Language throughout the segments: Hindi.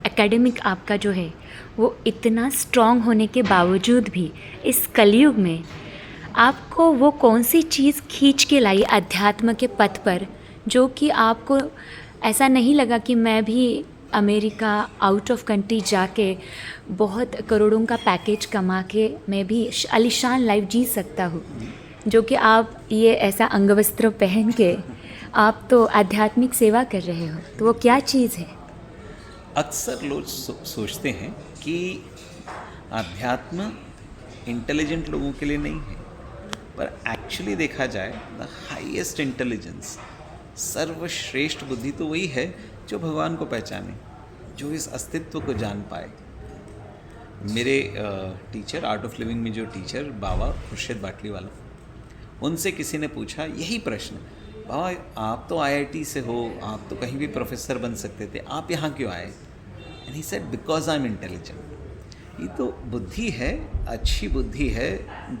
एकेडमिक आपका जो है वो इतना स्ट्रॉन्ग होने के बावजूद भी इस कलयुग में आपको वो कौन सी चीज़ खींच के लाई अध्यात्म के पथ पर, जो कि आपको ऐसा नहीं लगा कि मैं भी अमेरिका आउट ऑफ कंट्री जाके बहुत करोड़ों का पैकेज कमा के मैं भी आलीशान लाइफ जी सकता हूँ, जो कि आप ये ऐसा अंगवस्त्र पहन के आप तो आध्यात्मिक सेवा कर रहे हो, तो वो क्या चीज़ है? अक्सर लोग सोचते हैं कि अध्यात्म इंटेलिजेंट लोगों के लिए नहीं है, पर एक्चुअली देखा जाए द हाईएस्ट इंटेलिजेंस, सर्वश्रेष्ठ बुद्धि तो वही है जो भगवान को पहचाने, जो इस अस्तित्व को जान पाए। मेरे टीचर, आर्ट ऑफ लिविंग में जो टीचर बाबा खुर्शीद बाटली वाला, उनसे किसी ने पूछा यही प्रश्न, बाबा आप तो आईआईटी से हो, आप तो कहीं भी प्रोफेसर बन सकते थे, आप यहाँ क्यों आए? And he said because I am intelligent. ये तो बुद्धि है, अच्छी बुद्धि है,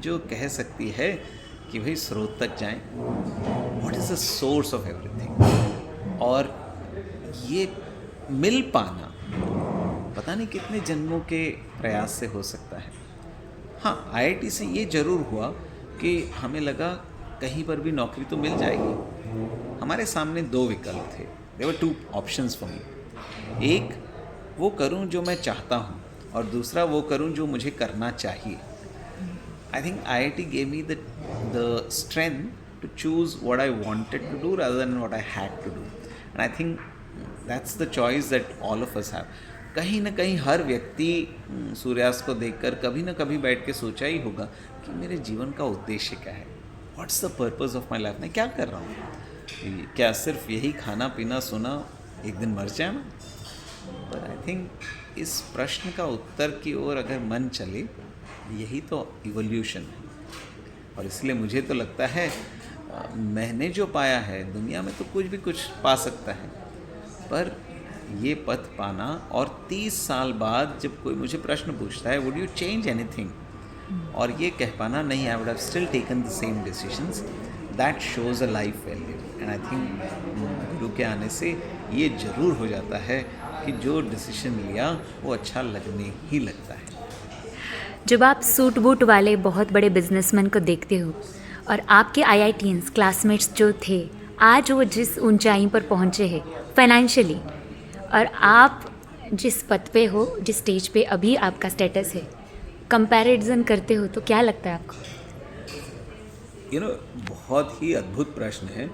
जो कह सकती है कि भाई स्रोत तक जाएं, what is the source of everything. और ये मिल पाना पता नहीं कितने जन्मों के प्रयास से हो सकता है। हाँ, आईआईटी से ये ज़रूर हुआ कि हमें लगा कहीं पर भी नौकरी तो मिल जाएगी। हमारे सामने दो विकल्प थे, there were two options for me. एक वो करूं जो मैं चाहता हूं, और दूसरा वो करूं जो मुझे करना चाहिए। I think IIT gave me the strength to choose what I wanted to do rather than what I had to do. And I think that's the choice that all of us have. कहीं ना कहीं हर व्यक्ति सूर्यास्त को देखकर कभी ना कभी बैठ के सोचा ही होगा कि मेरे जीवन का उद्देश्य क्या है, what's the purpose of my life, मैं क्या कर रहा हूँ? क्या सिर्फ यही खाना पीना सोना, एक दिन मर जाना? पर आई थिंक इस प्रश्न का उत्तर की ओर अगर मन चले, यही तो इवोल्यूशन है। और इसलिए मुझे तो लगता है मैंने जो पाया है, दुनिया में तो कुछ भी कुछ पा सकता है, पर ये पथ पाना, और 30 साल बाद जब कोई मुझे प्रश्न पूछता है वुड यू चेंज एनीथिंग, और ये कह पाना नहीं, I would have still taken the same decisions, that shows a life value. And I think गुरु के आने से ये ज़रूर हो जाता है कि जो डिसीजन लिया वो अच्छा लगने ही लगता है। जब आप सूट बूट वाले बहुत बड़े बिजनेसमैन को देखते हो, और आपके आईआईटीएंस क्लासमेट्स जो थे, आज वो जिस ऊंचाई पर पहुंचे हैं फाइनेंशियली, और आप जिस पद पे हो, जिस स्टेज पे अभी आपका स्टेटस है, कंपैरिजन करते हो, तो क्या लगता है आपको? बहुत ही अद्भुत प्रश्न है।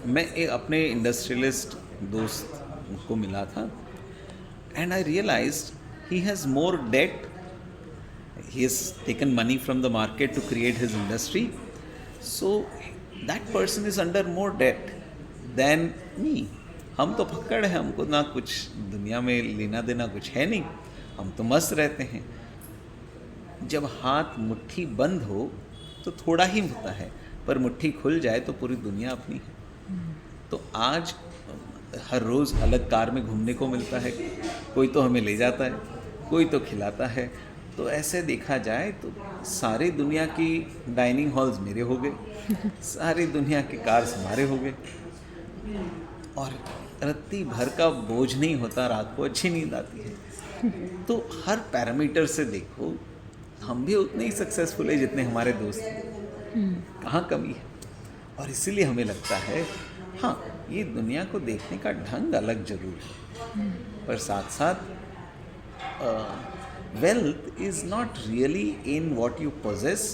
मैं एक अपने इंडस्ट्रियलिस्ट दोस्त को मिला था, and I realised he has more debt, he has taken money from the market to create his industry, so that person is under more debt than me. हम तो फक्कड़ हैं, हमको ना कुछ दुनिया में लेना देना कुछ है नहीं, हम तो मस्त रहते हैं। जब हाथ मुट्ठी बंद हो तो थोड़ा ही होता है, पर मुट्ठी खुल जाए तो पूरी दुनिया अपनी है। तो आज हर रोज़ अलग कार में घूमने को मिलता है, कोई तो हमें ले जाता है, कोई तो खिलाता है। तो ऐसे देखा जाए तो सारी दुनिया की डाइनिंग हॉल्स मेरे हो गए, सारी दुनिया के कार्स हमारे हो गए, और रत्ती भर का बोझ नहीं होता, रात को अच्छी नींद आती है। तो हर पैरामीटर से देखो, हम भी उतने ही सक्सेसफुल है जितने हमारे दोस्त हैं, कहाँ कमी है। और इसीलिए हमें लगता है हाँ, ये दुनिया को देखने का ढंग अलग जरूर है, पर साथ साथ wealth is not really in what you possess,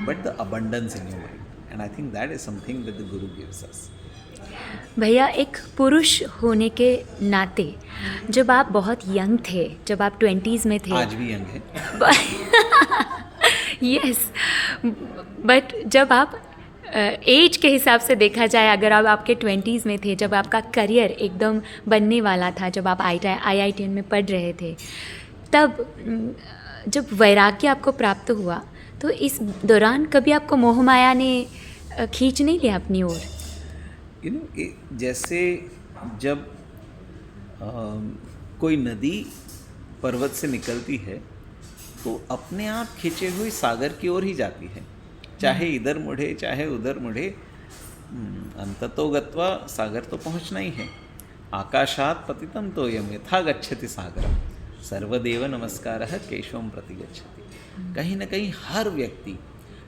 but the abundance in your mind. And I think that is something that the Guru gives us. भैया, एक पुरुष होने के नाते, जब आप बहुत यंग थे, जब आप 20s में थे, आज भी यंग है। यस, बट जब आप एज के हिसाब से देखा जाए, अगर आप आपके 20s में थे, जब आपका करियर एकदम बनने वाला था, जब आप IIT में पढ़ रहे थे, तब जब वैराग्य आपको प्राप्त हुआ, तो इस दौरान कभी आपको मोह माया ने खींच नहीं लिया अपनी ओर? जैसे जब कोई नदी पर्वत से निकलती है तो अपने आप खींचे हुई सागर की ओर ही जाती है, चाहे इधर मुड़े चाहे उधर मुड़े, अंततो गत्वा सागर तो पहुंचना ही है। आकाशात् पतितं तोयम यथा गच्छति सागरम सर्वदेव नमस्कारः केशवम प्रति गच्छति। कहीं ना कहीं हर व्यक्ति,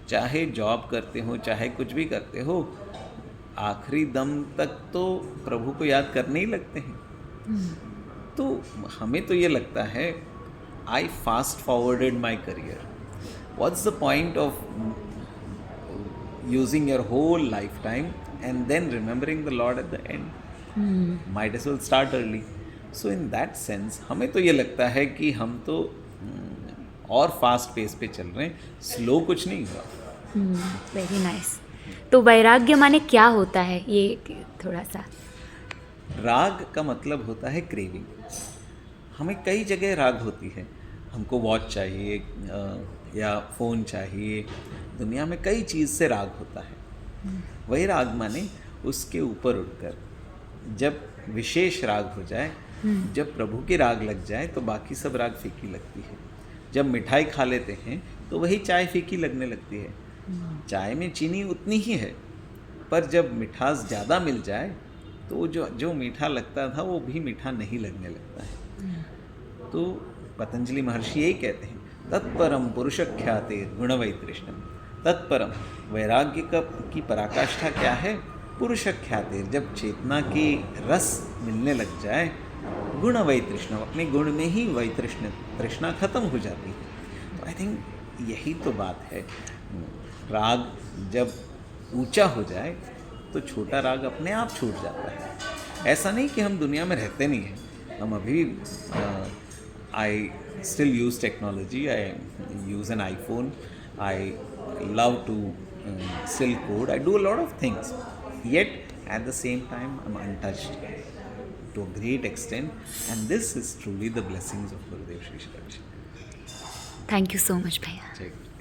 चाहे जॉब करते हो चाहे कुछ भी करते हो, आखिरी दम तक तो प्रभु को याद करने ही लगते हैं। तो हमें तो ये लगता है, I fast forwarded my career, what's the point of using your whole lifetime and then remembering the lord at the end, might as well start early. So in that sense हमें तो ये लगता है कि हम तो और फास्ट पेस पे चल रहे हैं, स्लो कुछ नहीं हुआ। Very nice. तो वैराग्य माने क्या होता है, ये थोड़ा सा। राग का मतलब होता है क्रेविंग। हमें कई जगह राग होती है, हमको वॉच चाहिए या फ़ोन चाहिए, दुनिया में कई चीज़ से राग होता है। वही राग माने उसके ऊपर उठकर जब विशेष राग हो जाए, जब प्रभु की राग लग जाए तो बाकी सब राग फीकी लगती है। जब मिठाई खा लेते हैं तो वही चाय फीकी लगने लगती है। चाय में चीनी उतनी ही है, पर जब मिठास ज़्यादा मिल जाए तो जो मीठा लगता था वो भी मीठा नहीं लगने लगता है। तो पतंजलि महर्षि यही कहते हैं, तत्परम पुरुष ख्याते गुणवैतृष्णम। तत्परम वैराग्य की पराकाष्ठा क्या है? पुरुष ख्याते, जब चेतना की रस मिलने लग जाए, गुण वैतृष्णम, अपने गुण में ही वैतृष्ण तृष्णा खत्म हो जाती है। तो आई थिंक यही तो बात है। राग जब ऊंचा हो जाए तो छोटा राग अपने आप छूट जाता है। ऐसा नहीं कि हम दुनिया में रहते नहीं हैं, हम अभी I still use technology, I use an iPhone, I love to still code, I do a lot of things, yet at the same time I'm untouched to a great extent, and this is truly the blessings of Gurudev Shri Shri. Thank you so much भैया। Check.